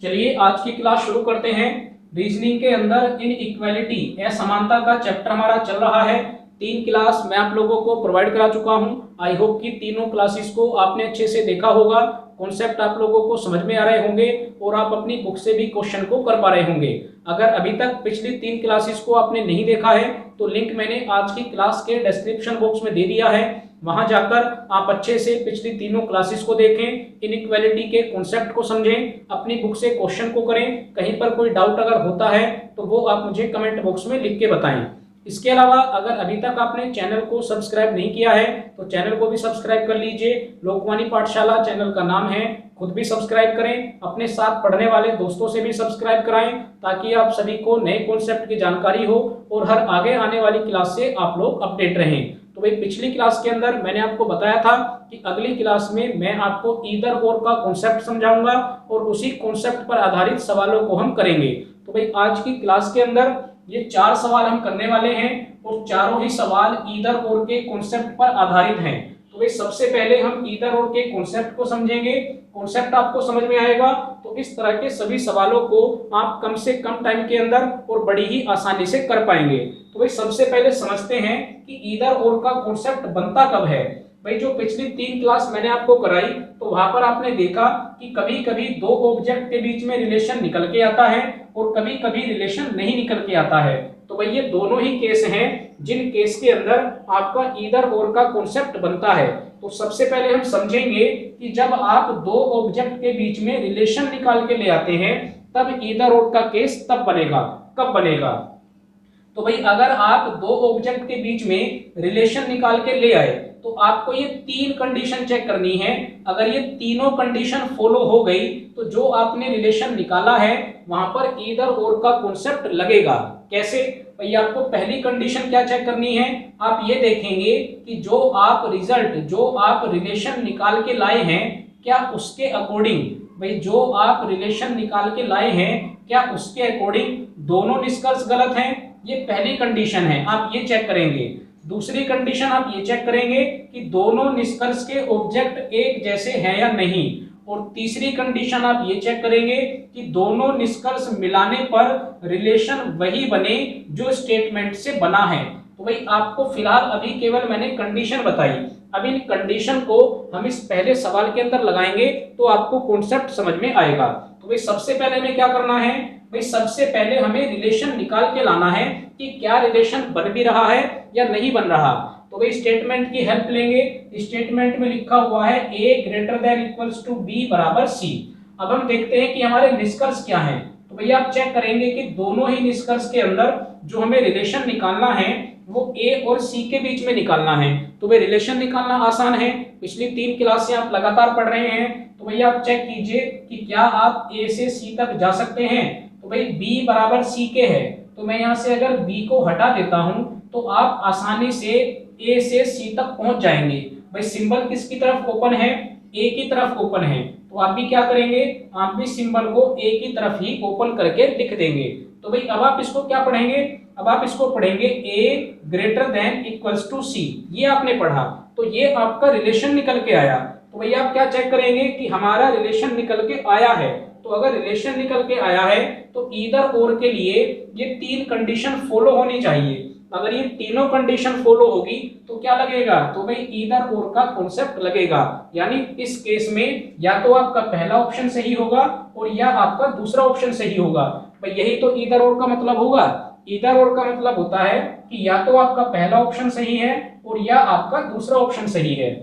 चलिए आज की क्लास शुरू करते हैं। रीजनिंग के अंदर इनइक्वालिटी असमानता का चैप्टर हमारा चल रहा है। 3 क्लास मैं आप लोगों को प्रोवाइड करा चुका हूं। आई होप कि तीनों क्लासेस को आपने अच्छे से देखा होगा, कॉन्सेप्ट आप लोगों को समझ में आ रहे होंगे और आप अपनी बुक से भी क्वेश्चन को कर पा रहे होंगे। अगर अभी तक पिछली 3 क्लासेस को आपने नहीं देखा है तो लिंक मैंने आज की क्लास के डिस्क्रिप्शन बॉक्स में दे दिया है, वहां जाकर आप अच्छे से पिछली तीनों क्लासेस को देखें, इनइक्वालिटी के कॉन्सेप्ट को समझें, अपनी बुक से क्वेश्चन को करें। कहीं पर कोई डाउट अगर होता है तो वो आप मुझे कमेंट बॉक्स में लिख के बताएं। इसके अलावा अगर अभी तक आपने चैनल को सब्सक्राइब नहीं किया है तो चैनल को भी सब्सक्राइब कर लीजिए। लोकवाणी पाठशाला चैनल का नाम है, खुद भी सब्सक्राइब करें, अपने साथ पढ़ने वाले दोस्तों से भी सब्सक्राइब कराएं ताकि आप सभी को नए कॉन्सेप्ट की जानकारी हो और हर आगे आने वाली क्लास से आप लोग अपडेट रहें। तो भाई पिछली क्लास के अंदर मैंने आपको बताया था कि अगली क्लास में मैं आपको ईदर और का कॉन्सेप्ट समझाऊंगा और उसी कॉन्सेप्ट पर आधारित सवालों को हम करेंगे। तो भाई आज की क्लास के अंदर ये 4 सवाल हम करने वाले हैं और चारों ही सवाल ईदर और के कॉन्सेप्ट पर आधारित हैं। तो भाई सबसे पहले हम ईदर और के कॉन्सेप्ट को समझेंगे। कॉन्सेप्ट आपको समझ में आएगा तो इस तरह के सभी सवालों को आप कम से कम टाइम के अंदर और बड़ी ही आसानी से कर पाएंगे। तो भाई सबसे पहले समझते हैं कि ईदर और का कॉन्सेप्ट बनता कब है। भाई जो पिछली 3 क्लास मैंने आपको कराई तो वहां पर आपने देखा कि कभी कभी 2 ऑब्जेक्ट के बीच में रिलेशन निकल के आता है और कभी कभी रिलेशन नहीं निकल के आता है। तो भाई ये दोनों ही केस हैं जिन केस के अंदर आपका ईदर और का कॉन्सेप्ट बनता है। तो सबसे पहले हम समझेंगे कि जब आप 2 ऑब्जेक्ट के बीच में रिलेशन निकाल के ले आते हैं तब ईदर और का केस तब बनेगा। कब बनेगा? तो भाई अगर आप 2 ऑब्जेक्ट के बीच में रिलेशन निकाल के ले आए तो आपको ये 3 कंडीशन चेक करनी है। अगर ये तीनों कंडीशन फॉलो हो गई तो जो आपने रिलेशन निकाला है वहां पर ईदर और का कॉन्सेप्ट लगेगा। कैसे? भाई आपको पहली कंडीशन क्या चेक करनी है, आप ये देखेंगे कि जो आप रिजल्ट जो आप रिलेशन निकाल के लाए हैं क्या उसके अकॉर्डिंग, भाई जो आप रिलेशन निकाल के लाए हैं क्या उसके अकॉर्डिंग दोनों निष्कर्ष गलत हैं। ये पहली कंडीशन है, आप ये चेक करेंगे। दूसरी कंडीशन आप ये चेक करेंगे कि दोनों निष्कर्ष के ऑब्जेक्ट एक जैसे हैं या नहीं। और तीसरी कंडीशन आप ये चेक करेंगे कि दोनों निष्कर्ष मिलाने पर रिलेशन वही बने जो स्टेटमेंट से बना है। तो भाई आपको फिलहाल अभी केवल मैंने कंडीशन बताई, अब इन कंडीशन को हम इस पहले सवाल के अंदर लगाएंगे तो आपको कॉन्सेप्ट समझ में आएगा। तो भाई सबसे पहले हमें क्या करना है, भाई सबसे पहले हमें रिलेशन निकाल के लाना है कि क्या रिलेशन बन भी रहा है या नहीं बन रहा। तो भाई स्टेटमेंट की हेल्प लेंगे। स्टेटमेंट में लिखा हुआ है a greater than equals to b बराबर c। अब हम देखते हैं कि हमारे निष्कर्ष क्या हैं। तो भैया आप चेक करेंगे कि दोनों ही निष्कर्ष के अंदर जो हमें रिलेशन निकालना है वो a और c के बीच में निकालना है। तो भाई रिलेशन निकालना आसान है, पिछली 3 क्लास से आप लगातार पढ़ रहे हैं। तो भैया आप चेक कीजिए कि क्या आप a से c तक जा सकते हैं। तो भाई b बराबर c के है तो मैं यहाँ से अगर b को हटा देता हूं तो आप आसानी से a से c तक पहुंच जाएंगे। भाई सिंबल किसकी तरफ ओपन है, a की तरफ ओपन है। तो आप भी क्या करेंगे, आप भी सिंबल को a की तरफ ही ओपन करके लिख देंगे। तो भाई अब आप इसको क्या पढ़ेंगे, अब आप इसको पढ़ेंगे a greater than equals to c। ये आपने पढ़ा तो ये आपका रिलेशन निकल के आया। तो भाई आप क्या चेक करेंगे कि हमारा रिलेशन निकल के आया है। तो अगर रिलेशन निकल के आया है तो ईदर और के लिए ये 3 कंडीशन फॉलो होनी चाहिए। अगर ये तीनों कंडीशन फॉलो होगी तो क्या लगेगा, तो भाई ईदर और का कॉन्सेप्ट लगेगा। यानी इस केस में या तो आपका पहला ऑप्शन सही होगा और या आपका दूसरा ऑप्शन सही होगा। भाई यही तो ईदर और का मतलब होगा। ईदर और का मतलब होता है कि या तो आपका पहला ऑप्शन सही है और या आपका दूसरा ऑप्शन सही है।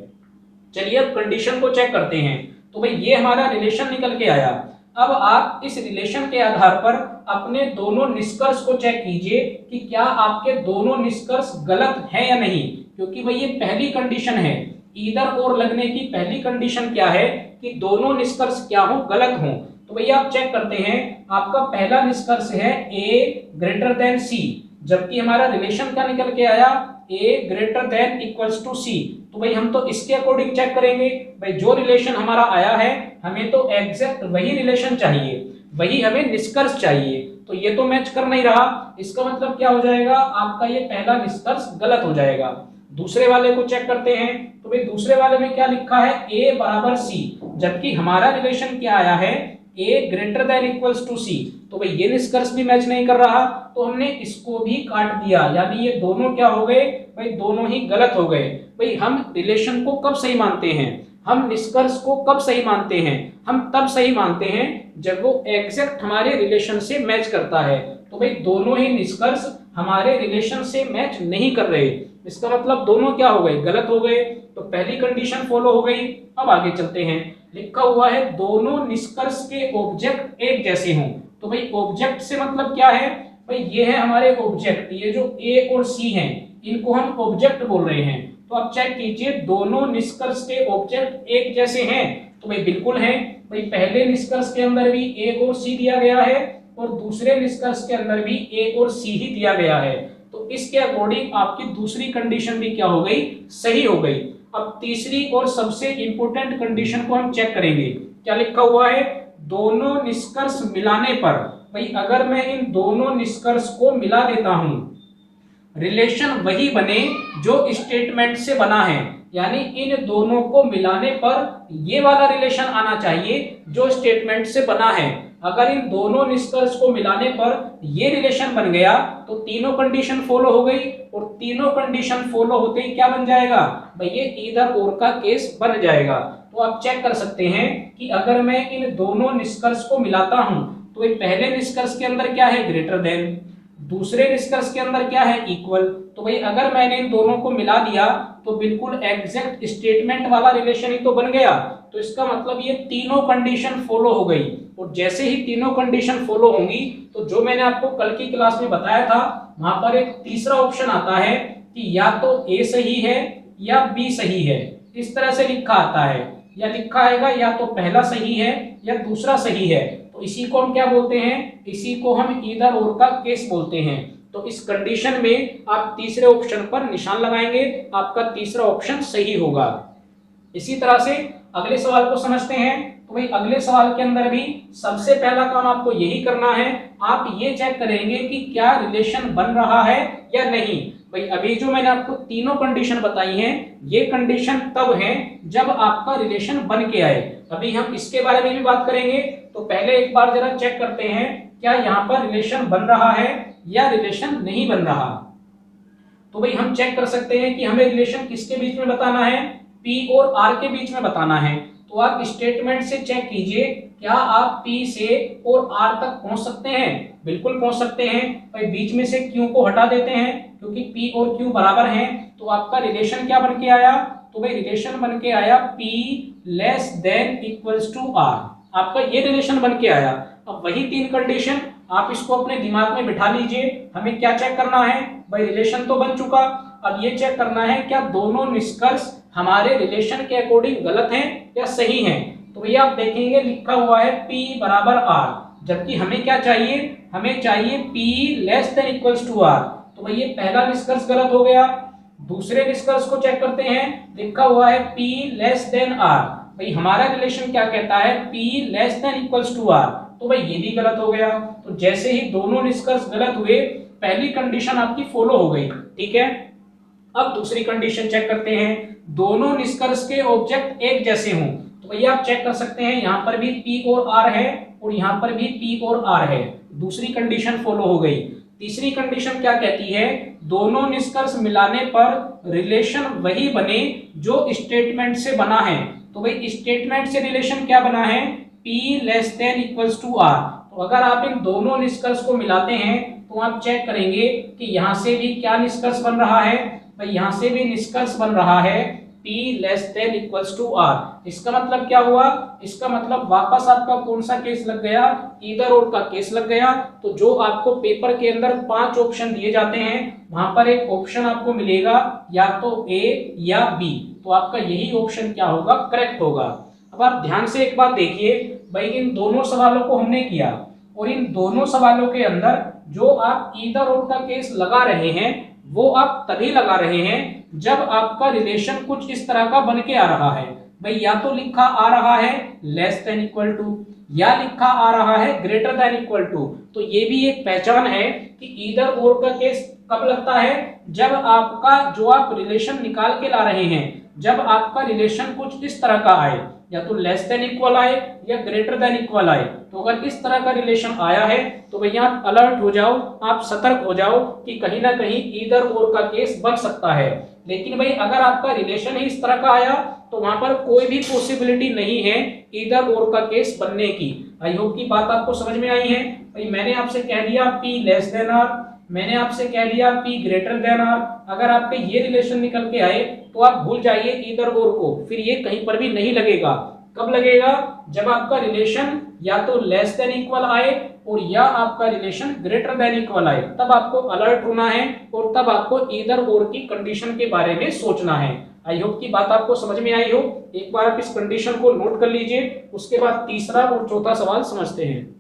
चलिए अब कंडीशन को चेक करते हैं। तो भाई ये हमारा रिलेशन निकल के आया। अब आप इस रिलेशन के आधार पर अपने दोनों निष्कर्ष को चेक कीजिए कि क्या आपके दोनों निष्कर्ष गलत हैं या नहीं। क्योंकि भाई ये पहली कंडीशन है, ईदर और लगने की पहली कंडीशन क्या है कि दोनों निष्कर्ष क्या हो, गलत हो। तो भैया आप चेक करते हैं, आपका पहला निष्कर्ष है a ग्रेटर देन c, जबकि हमारा रिलेशन क्या निकल के आया, a greater than equals to c। तो भाई हम तो इसके अकॉर्डिंग चेक करेंगे। भाई जो रिलेशन हमारा आया है हमें तो एग्जैक्ट वही रिलेशन चाहिए, वही हमें निष्कर्ष चाहिए। तो ये तो मैच कर नहीं रहा, इसका मतलब क्या हो जाएगा, आपका ये पहला निष्कर्ष गलत हो जाएगा। दूसरे वाले को चेक करते हैं। तो भाई दूसरे वाले में क्या लिखा है, a बराबर c, जबकि हमारा रिलेशन क्या आया है ए ग्रेटर देन इक्वल्स टू सी, तो भाई ये निष्कर्ष भी मैच नहीं कर रहा, तो हमने इसको भी काट दिया, यानी ये दोनों क्या हो गए भाई, दोनों ही गलत हो गए। भाई हम रिलेशन को कब सही मानते हैं, हम निष्कर्ष को कब सही मानते हैं, हम तब सही मानते हैं जब वो एग्जैक्ट हमारे रिलेशन से मैच करता है। तो भाई दोनों ही निष्कर्ष हमारे रिलेशन से मैच नहीं कर रहे, इसका मतलब दोनों क्या हो गए, गलत हो गए, तो पहली कंडीशन फॉलो हो गई। अब आगे चलते हैं, लिखा हुआ है दोनों निष्कर्ष के ऑब्जेक्ट एक जैसे हों। तो भाई ऑब्जेक्ट से मतलब क्या है भाई, ये है हमारे ऑब्जेक्ट, ये जो ए और सी हैं इनको हम ऑब्जेक्ट बोल रहे हैं। तो आप चेक कीजिए दोनों निष्कर्ष के ऑब्जेक्ट एक जैसे हैं, तो भाई बिल्कुल हैं। भाई पहले निष्कर्ष के अंदर भी ए और सी दिया गया है और दूसरे निष्कर्ष के अंदर भी ए और सी ही दिया गया है, तो इसके अकॉर्डिंग आपकी दूसरी कंडीशन भी क्या हो गई, सही हो गई। अब तीसरी और सबसे इंपॉर्टेंट कंडीशन को हम चेक करेंगे, क्या लिखा हुआ है, दोनों निष्कर्ष मिलाने पर, भाई अगर मैं इन दोनों निष्कर्ष को मिला देता हूं, रिलेशन वही बने जो स्टेटमेंट से बना है, यानी इन दोनों को मिलाने पर ये वाला रिलेशन आना चाहिए जो स्टेटमेंट से बना है। अगर इन दोनों निष्कर्ष को मिलाने पर ये रिलेशन बन गया तो तीनों कंडीशन फॉलो हो गई, और तीनों कंडीशन फॉलो होते ही क्या बन जाएगा भाई, ये ईदर और का केस बन जाएगा। तो आप चेक कर सकते हैं कि अगर मैं इन दोनों निष्कर्ष को मिलाता हूं तो ये पहले निष्कर्ष के अंदर क्या है, ग्रेटर देन, दूसरे निष्कर्ष के अंदर क्या है, इक्वल। तो भाई अगर मैंने इन दोनों को मिला दिया तो बिल्कुल एग्जैक्ट स्टेटमेंट वाला रिलेशन ही तो बन गया, तो इसका मतलब ये तीनों कंडीशन फॉलो हो गई। और जैसे ही तीनों कंडीशन फॉलो होंगी तो जो मैंने आपको कल की क्लास में बताया था, वहां पर एक तीसरा ऑप्शन आता है कि या तो ए सही है या बी सही है, इस तरह से लिखा आता है, या लिखा आएगा या तो पहला सही है या दूसरा सही है। तो इसी को हम क्या बोलते हैं, इसी को हम ईदर और का केस बोलते हैं। तो इस कंडीशन में आप तीसरे ऑप्शन पर निशान लगाएंगे, आपका तीसरा ऑप्शन सही होगा। इसी तरह से अगले सवाल को समझते हैं। तो भाई अगले सवाल के अंदर भी सबसे पहला काम आपको यही करना है, आप ये चेक करेंगे कि क्या रिलेशन बन रहा है या नहीं। भाई अभी जो मैंने आपको तीनों कंडीशन बताई हैं, ये कंडीशन तब है जब आपका रिलेशन बन के आए। अभी हम इसके बारे में भी बात करेंगे, तो पहले एक बार जरा चेक करते हैं क्या यहाँ पर रिलेशन बन रहा है या रिलेशन नहीं बन रहा। तो भाई हम चेक कर सकते हैं कि हमें रिलेशन किसके बीच में बताना है, P और R के बीच में बताना है। तो आप स्टेटमेंट से चेक कीजिए, क्या आप P से और R तक पहुंच सकते हैं, बिल्कुल पहुंच सकते हैं। भाई बीच में से Q को हटा देते हैं क्योंकि P और Q बराबर हैं, तो आपका रिलेशन क्या बन के आया, तो भाई रिलेशन बन के आया P less than equals to R, आपका ये रिलेशन बन के आया। अब वही तीन कंडीशन आप इसको अपने दिमाग में बिठा लीजिए, हमें क्या चेक करना है, भाई रिलेशन तो बन चुका, अब ये चेक करना है क्या दोनों निष्कर्ष हमारे रिलेशन के अकॉर्डिंग गलत हैं या सही हैं। तो भैया आप देखेंगे लिखा हुआ है P बराबर R, जबकि हमें क्या चाहिए, हमें चाहिए P less than equals to R। तो भाई ये पहला निष्कर्ष गलत हो गया। दूसरे निष्कर्ष को चेक करते हैं, लिखा हुआ है P लेस देन R, भाई हमारा रिलेशन क्या कहता है, P less than equals to R, तो भाई ये भी गलत हो गया। तो जैसे ही दोनों निष्कर्ष गलत हुए, पहली कंडीशन आपकी फॉलो हो गई, ठीक है। अब दूसरी कंडीशन चेक करते हैं, दोनों निष्कर्ष के ऑब्जेक्ट एक जैसे हों। तो भैया आप चेक कर सकते हैं, यहाँ पर भी P और R है और यहाँ पर भी P और R है, दूसरी कंडीशन फॉलो हो गई। तीसरी कंडीशन क्या कहती है, दोनों निष्कर्ष मिलाने पर रिलेशन वही बने जो स्टेटमेंट से बना है। तो भाई स्टेटमेंट से रिलेशन क्या बना है, P less than equals to R। तो अगर आप इन दोनों निष्कर्ष को मिलाते हैं तो आप चेक करेंगे कि यहाँ से भी क्या निष्कर्ष बन रहा है, भाई यहाँ से भी निष्कर्ष बन रहा है P less than equals to R। इसका मतलब क्या हुआ, इसका मतलब वापस आपका कौन सा केस लग गया, ईदर और का केस लग गया। तो जो आपको पेपर के अंदर 5 ऑप्शन दिए जाते हैं, वहां पर एक ऑप्शन आपको मिलेगा या तो A या B, तो आपका यही ऑप्शन क्या होगा, करेक्ट होगा। अब आप ध्यान से एक बात देखिए, भाई इन दोनों सवालों को हमने किया और इन दोनों सवालों के अंदर जो आप ईदर और का केस लगा रहे हैं वो आप तभी लगा रहे हैं जब आपका रिलेशन कुछ इस तरह का बन के आ रहा है। भाई या तो लिखा आ रहा है लेस देन इक्वल टू, या लिखा आ रहा है ग्रेटर देन इक्वल टू। तो ये भी एक पहचान है कि ईदर और का केस कब लगता है, जब आपका जो आप रिलेशन निकाल के ला रहे हैं, जब आपका रिलेशन कुछ इस तरह का आए। या तो लेस देन इक्वल आए या ग्रेटर देन इक्वल आए। तो अगर इस तरह का रिलेशन आया है तो भैया आप अलर्ट हो जाओ, आप सतर्क हो जाओ कि कहीं ना कहीं ईदर और का केस बन सकता है। लेकिन भाई अगर आपका रिलेशन ही इस तरह का आया तो वहां पर कोई भी पॉसिबिलिटी नहीं है ईदर और का केस बनने की। आई होप की बात आपको समझ में आई है। भाई मैंने आपसे कह दिया P लेस देन आर, मैंने आपसे कह दिया P ग्रेटर देन आर। अगर आपके ये रिलेशन निकल के आए तो आप भूल जाइए ईदर और को, फिर ये कहीं पर भी नहीं लगेगा। कब लगेगा? जब आपका रिलेशन या तो लेस देन इक्वल आए और या आपका रिलेशन ग्रेटर देन इक्वल आए, तब आपको अलर्ट होना है और तब आपको ईदर और की कंडीशन के बारे में सोचना है। आई होप की बात आपको समझ में आई हो। एक बार आप इस कंडीशन को नोट कर लीजिए, उसके बाद तीसरा और चौथा सवाल समझते हैं।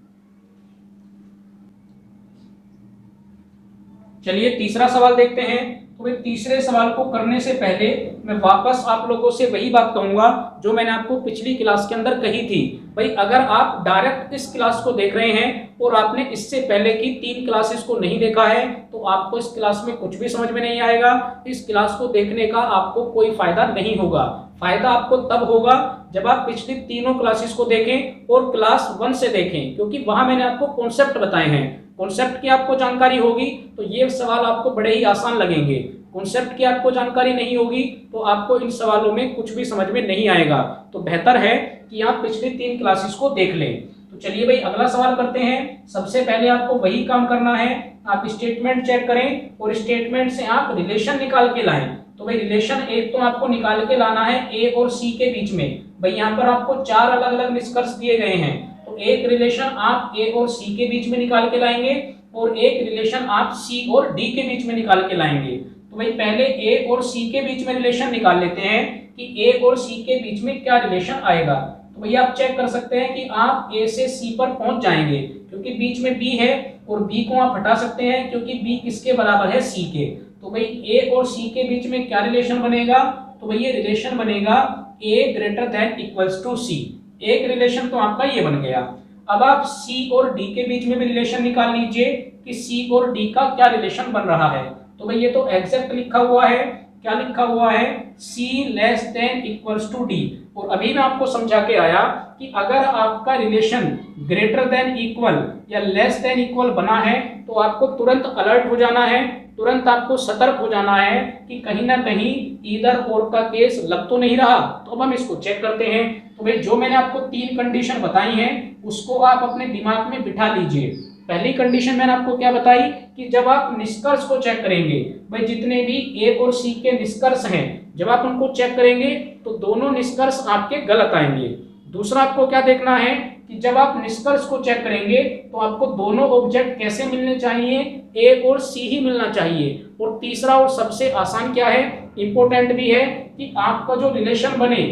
चलिए तीसरा सवाल देखते हैं। तो भाई तीसरे सवाल को करने से पहले मैं वापस आप लोगों से वही बात कहूंगा जो मैंने आपको पिछली क्लास के अंदर कही थी। भाई अगर आप डायरेक्ट इस क्लास को देख रहे हैं और आपने इससे पहले की 3 क्लासेस को नहीं देखा है तो आपको इस क्लास में कुछ भी समझ में नहीं आएगा। इस क्लास को देखने का आपको कोई फायदा नहीं होगा। फायदा आपको तब होगा जब आप पिछली तीनों क्लासेस को देखें और क्लास 1 से देखें, क्योंकि वहां मैंने आपको कॉन्सेप्ट बताए हैं। कॉन्सेप्ट की आपको जानकारी होगी तो ये सवाल आपको बड़े ही आसान लगेंगे। कॉन्सेप्ट की आपको जानकारी नहीं होगी तो आपको इन सवालों में कुछ भी समझ में नहीं आएगा। तो बेहतर है कि आप पिछली 3 क्लासेस को देख लें। तो चलिए भाई अगला सवाल करते हैं। सबसे पहले आपको वही काम करना है, आप स्टेटमेंट चेक करें और स्टेटमेंट से आप रिलेशन निकाल के लाएं। तो भाई रिलेशन एक तो आपको निकाल के लाना है ए और सी के बीच में। भाई यहाँ पर आपको 4 अलग अलग निष्कर्ष दिए गए हैं, तो एक रिलेशन आप ए और सी के बीच में निकाल के लाएंगे और एक रिलेशन आप सी और डी के बीच में निकाल के लाएंगे। तो भाई पहले ए और सी के बीच में रिलेशन निकाल लेते हैं कि ए और सी के बीच में क्या रिलेशन आएगा। तो भैया आप चेक कर सकते हैं कि आप ए से सी पर पहुंच जाएंगे क्योंकि बीच में बी है और बी को आप हटा सकते हैं क्योंकि बी किसके बराबर है? सी के। तो भाई ए और सी के बीच में क्या रिलेशन बनेगा? तो भाई ये रिलेशन बनेगा ए ग्रेटर देन इक्वल्स टू सी। एक रिलेशन तो आपका ये बन गया। अब आप सी और डी के बीच में भी रिलेशन निकाल लीजिए कि सी और डी का क्या रिलेशन बन रहा है। तो भाई ये तो एग्जैक्ट लिखा हुआ है। क्या लिखा हुआ है? C less than equals to D. और अभी मैं आपको समझा के आया कि अगर आपका रिलेशन ग्रेटर देन इक्वल या लेस देन इक्वल बना है तो आपको तुरंत अलर्ट हो जाना है, तुरंत आपको सतर्क हो जाना है कि कहीं ना कहीं ईदर और का केस लग तो नहीं रहा। तो अब हम इसको चेक करते हैं। तो भाई जो मैंने आपको 3 कंडीशन बताई हैं उसको आप अपने दिमाग में बिठा लीजिए। पहली कंडीशन मैंने आपको क्या बताई कि जब आप निष्कर्ष को चेक करेंगे, भाई जितने भी ए और सी के निष्कर्ष हैं जब आप उनको चेक करेंगे तो दोनों निष्कर्ष आपके गलत आएंगे। दूसरा आपको क्या देखना है कि जब आप निष्कर्ष को चेक करेंगे तो आपको दोनों ऑब्जेक्ट कैसे मिलने चाहिए? ए और सी ही मिलना चाहिए। और तीसरा और सबसे आसान क्या है, इंपॉर्टेंट भी है, कि आपका जो रिलेशन बने,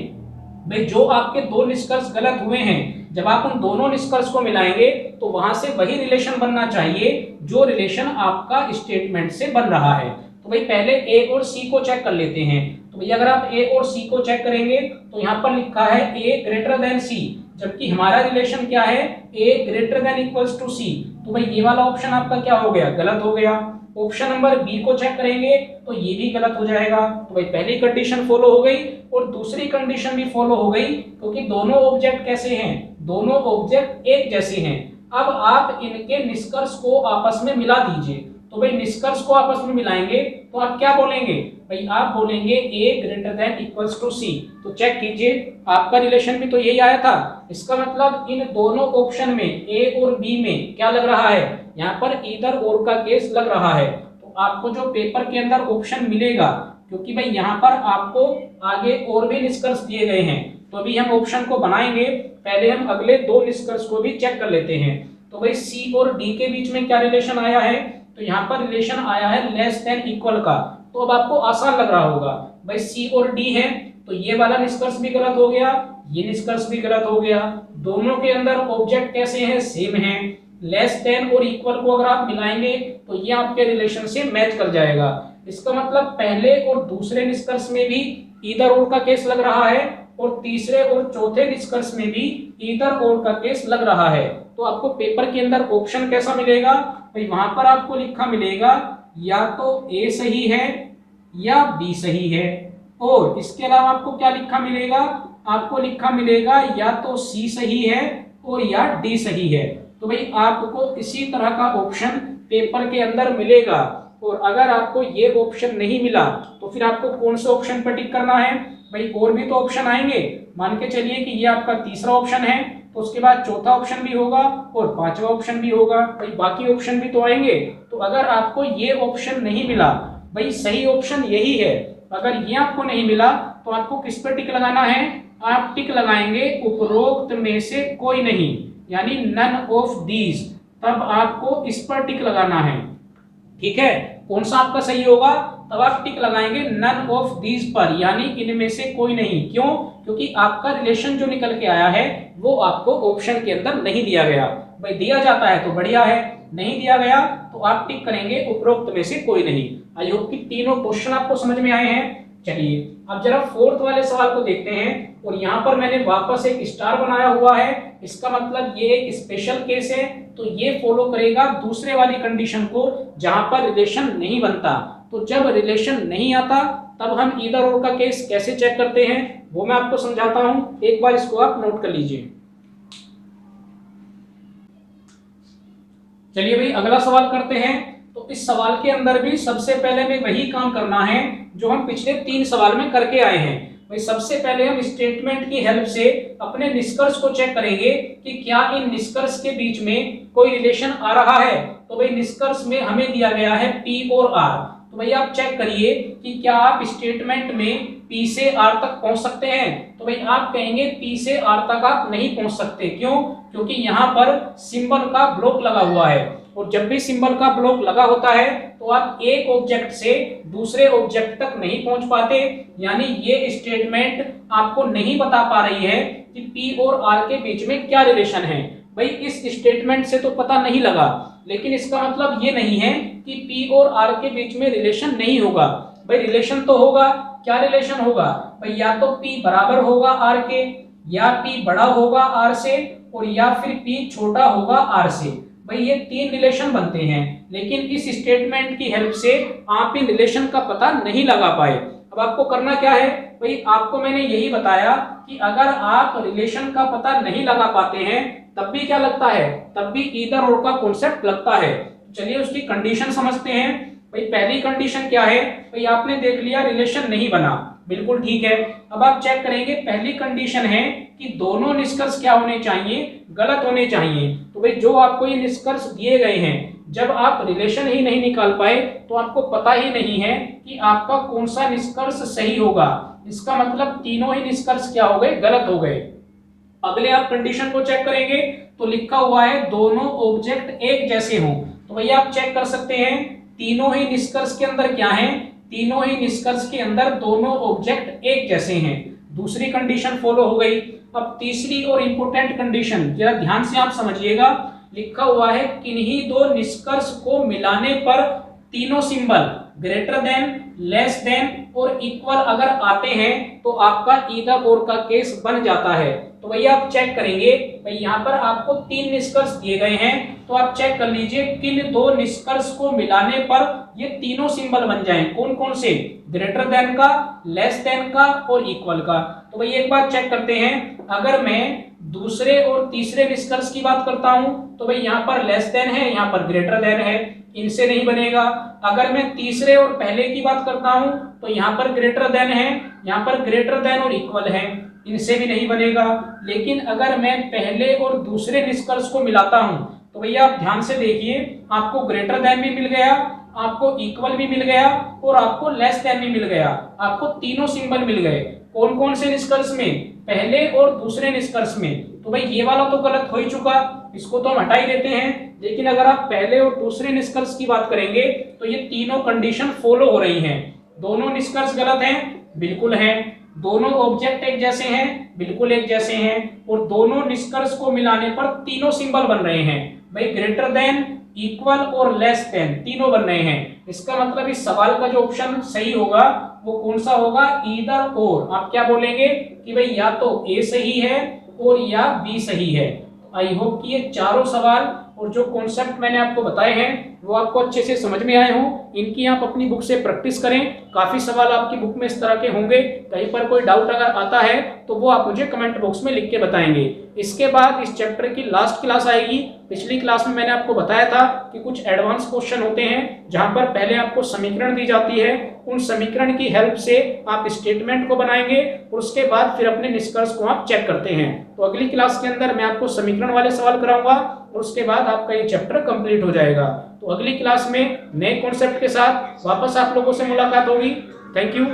भाई जो आपके 2 निष्कर्ष गलत हुए हैं जब आप उन दोनों निष्कर्ष को मिलाएंगे तो वहां से वही रिलेशन बनना चाहिए जो रिलेशन आपका स्टेटमेंट से बन रहा है। तो भाई पहले ए और सी को चेक कर लेते हैं। तो भाई अगर आप ए और सी को चेक करेंगे तो यहाँ पर लिखा है ए ग्रेटर देन सी, जबकि हमारा रिलेशन क्या है? ए ग्रेटर देन इक्वल्स टू सी। तो भाई ये वाला ऑप्शन आपका क्या हो गया? गलत हो गया। ऑप्शन नंबर बी को चेक करेंगे तो ये भी गलत हो जाएगा। तो भाई पहली कंडीशन फॉलो हो गई और दूसरी कंडीशन भी फॉलो हो गई क्योंकि दोनों ऑब्जेक्ट कैसे हैं? दोनों ऑब्जेक्ट एक जैसे हैं। अब आप इनके निष्कर्ष को आपस में मिला दीजिए। तो भाई निष्कर्ष को आपस में मिलाएंगे तो आप क्या बोलेंगे? भाई आप बोलेंगे ए ग्रेटर देन इक्वल्स टू सी। तो चेक कीजिए आपका रिलेशन भी तो यही आया था। इसका मतलब इन दोनों ऑप्शन में ए और बी में क्या लग रहा है? यहाँ पर ईदर और का केस लग रहा है। तो आपको जो पेपर के अंदर ऑप्शन मिलेगा, क्योंकि भाई यहाँ पर आपको आगे और भी निष्कर्ष दिए गए हैं, तो अभी हम ऑप्शन को बनाएंगे। पहले हम अगले 2 निष्कर्ष को भी चेक कर लेते हैं। तो भाई सी और डी के बीच में क्या रिलेशन आया है? तो यहाँ पर रिलेशन आया है लेस देन इक्वल का। तो अब आपको आसान लग रहा होगा, भाई सी और डी है तो ये वाला निष्कर्ष भी गलत हो गया, ये निष्कर्ष भी गलत हो गया। दोनों के अंदर ऑब्जेक्ट कैसे हैं? सेम हैं। लेस देन और इक्वल को अगर आप मिलाएंगे तो ये आपके रिलेशन से मैच कर जाएगा। इसका मतलब पहले और दूसरे निष्कर्ष में भी ईदर और का केस लग रहा है और तीसरे और चौथे निष्कर्ष में भी ईदर और का केस लग रहा है। तो आपको पेपर के अंदर ऑप्शन कैसा मिलेगा? भाई वहां पर आपको लिखा मिलेगा या तो ए सही है या बी सही है, और इसके अलावा आपको क्या लिखा मिलेगा? आपको लिखा मिलेगा या तो सी सही है और या डी सही है। तो भाई आपको इसी तरह का ऑप्शन पेपर के अंदर मिलेगा, और अगर आपको ये ऑप्शन नहीं मिला तो फिर आपको कौन से ऑप्शन पर टिक करना है भाई? और भी तो ऑप्शन आएंगे, मान के चलिए कि ये आपका तीसरा ऑप्शन है, तो उसके बाद चौथा ऑप्शन भी होगा और पांचवा ऑप्शन भी होगा भाई, बाकी ऑप्शन भी तो आएंगे। तो अगर आपको ये ऑप्शन नहीं मिला भाई, सही ऑप्शन यही है, अगर ये आपको नहीं मिला तो आपको किस पर टिक लगाना है? आप टिक लगाएंगे उपरोक्त में से कोई नहीं, यानी नन ऑफ दीज, तब आपको इस पर टिक लगाना है। ठीक है, कौन सा आपका सही होगा? तब आप टिक लगाएंगे नन ऑफ दीज पर, यानी इनमें से कोई नहीं। क्यों? क्योंकि आपका रिलेशन जो निकल के आया है वो आपको ऑप्शन के अंदर नहीं दिया गया। भाई दिया जाता है तो बढ़िया है, नहीं दिया गया तो आप टिक करेंगे उपरोक्त में से कोई नहीं। आई होप कि तीनों क्वेश्चन आपको समझ में आए हैं। चलिए अब जरा फोर्थ वाले सवाल को देखते हैं, और यहाँ पर मैंने वापस एक स्टार बनाया हुआ है, इसका मतलब ये एक स्पेशल केस है, तो ये फॉलो करेगा दूसरे वाली कंडीशन को जहां पर रिलेशन नहीं बनता। तो जब रिलेशन नहीं आता तब हम ईदर और का केस कैसे चेक करते हैं वो मैं आपको समझाता हूं, एक बार इसको आप नोट कर लीजिए। चलिए भाई अगला सवाल करते हैं। तो इस सवाल के अंदर भी सबसे पहले में वही काम करना है जो हम पिछले 3 सवाल में करके आए हैं। भाई सबसे पहले हम स्टेटमेंट की हेल्प से अपने निष्कर्ष को चेक करेंगे कि क्या इन निष्कर्ष के बीच में कोई रिलेशन आ रहा है। तो भाई निष्कर्ष में हमें दिया गया है P और R, तो भाई आप चेक करिए कि क्या आप स्टेटमेंट में P से R तक पहुंच सकते हैं। तो भाई आप कहेंगे P से R तक आप नहीं पहुंच सकते। क्यों? क्योंकि यहाँ पर सिंबल का ब्लॉक लगा हुआ है, और जब भी सिंबल का ब्लॉक लगा होता है तो आप एक ऑब्जेक्ट से दूसरे ऑब्जेक्ट तक नहीं पहुंच पाते, यानी ये स्टेटमेंट आपको नहीं बता पा रही है कि P और R के बीच में क्या रिलेशन है। भाई इस स्टेटमेंट से तो पता नहीं लगा, लेकिन इसका मतलब ये नहीं है कि P और R के बीच में रिलेशन नहीं होगा। भाई रिलेशन तो होगा। क्या रिलेशन होगा भाई? या तो P बराबर होगा R के, या P बड़ा होगा R से, और या फिर P छोटा होगा R से। भाई ये 3 रिलेशन बनते हैं, लेकिन इस स्टेटमेंट की हेल्प से आप इन रिलेशन का पता नहीं लगा पाए। अब आपको करना क्या है भाई? आपको मैंने यही बताया कि अगर आप रिलेशन का पता नहीं लगा पाते हैं तब भी क्या लगता है? तब भी ईदर और का कॉन्सेप्ट लगता है। चलिए उसकी कंडीशन समझते हैं। भाई पहली कंडीशन क्या है? भाई आपने देख लिया रिलेशन नहीं बना, बिल्कुल ठीक है। अब आप चेक करेंगे, पहली कंडीशन है कि दोनों निष्कर्ष क्या होने चाहिए? गलत होने चाहिए। तो भाई जो आपको ये निष्कर्ष दिए गए हैं, जब आप रिलेशन ही नहीं निकाल पाए तो आपको पता ही नहीं है कि आपका कौन सा निष्कर्ष सही होगा। इसका मतलब तीनों ही निष्कर्ष क्या हो गए? गलत हो गए। अगले आप कंडीशन को चेक करेंगे तो लिखा हुआ है दोनों ऑब्जेक्ट एक जैसे हों। तो भैया आप चेक कर सकते हैं तीनों ही निष्कर्ष के अंदर क्या है? तीनों ही निष्कर्ष के अंदर दोनों ऑब्जेक्ट एक जैसे हैं। दूसरी कंडीशन फॉलो हो गई। अब तीसरी और इंपोर्टेंट कंडीशन जरा ध्यान से आप समझिएगा, लिखा हुआ है किन्हीं दो निष्कर्ष को मिलाने पर तीनों symbol greater than, less than और इक्वल अगर आते हैं तो आपका ईदर और का केस बन जाता है। तो भैया आप चेक करेंगे, भाई यहाँ पर आपको 3 निष्कर्ष दिए गए हैं, तो आप चेक कर लीजिए किन दो निष्कर्ष को मिलाने पर ये तीनों सिंबल बन जाएं। कौन कौन से? ग्रेटर देन का, लेस देन का और इक्वल का। तो भाई एक बात चेक करते हैं, अगर मैं दूसरे और तीसरे निष्कर्ष की बात करता हूं तो भाई यहाँ पर लेस देन है, यहाँ पर ग्रेटर देन है, इनसे नहीं बनेगा। अगर मैं तीसरे और पहले की बात करता हूं तो यहाँ पर ग्रेटर देन है, यहाँ पर ग्रेटर देन और इक्वल है, इनसे भी नहीं बनेगा। लेकिन अगर मैं पहले और दूसरे निष्कर्ष को मिलाता हूं तो भैया आप ध्यान से देखिए, आपको ग्रेटर देन भी मिल गया, आपको इक्वल भी मिल गया और आपको लेस देन भी मिल गया। आपको तीनों सिंबल मिल गए। कौन कौन से निष्कर्ष में? पहले और दूसरे निष्कर्ष में। तो भाई ये वाला तो गलत हो ही चुका, इसको तो हम हटा ही देते हैं। लेकिन अगर आप पहले और दूसरे निष्कर्ष की बात करेंगे तो ये तीनों कंडीशन फॉलो हो रही हैं। दोनों निष्कर्ष गलत हैं, बिल्कुल हैं। दोनों ऑब्जेक्ट एक जैसे हैं, बिल्कुल एक जैसे हैं। और दोनों निष्कर्ष को मिलाने पर तीनों सिंबल बन रहे हैं। भाई ग्रेटर देन, इक्वल और लेस देन तीनों बन रहे हैं। इसका मतलब इस सवाल का जो ऑप्शन सही होगा वो कौन सा होगा? ईदर और। आप क्या बोलेंगे कि भाई या तो ए सही है और या बी सही है। आई होप कि ये चारों सवाल और जो कॉन्सेप्ट मैंने आपको बताए हैं वो आपको अच्छे से समझ में आए हों। इनकी आप अपनी बुक से प्रैक्टिस करें। काफ़ी सवाल आपकी बुक में इस तरह के होंगे, कहीं पर कोई डाउट अगर आता है तो वो आप मुझे कमेंट बॉक्स में लिख के बताएंगे। इसके बाद इस चैप्टर की लास्ट क्लास आएगी। पिछली क्लास में मैंने आपको बताया था कि कुछ एडवांस क्वेश्चन होते हैं जहां पर पहले आपको समीकरण दी जाती है, उन समीकरण की हेल्प से आप स्टेटमेंट को बनाएंगे और उसके बाद फिर अपने निष्कर्ष को आप चेक करते हैं। तो अगली क्लास के अंदर मैं आपको समीकरण वाले सवाल कराऊंगा और उसके बाद आपका ये चैप्टर कंप्लीट हो जाएगा। तो अगली क्लास में नए कॉन्सेप्ट के साथ वापस आप लोगों से मुलाकात होगी। Thank you.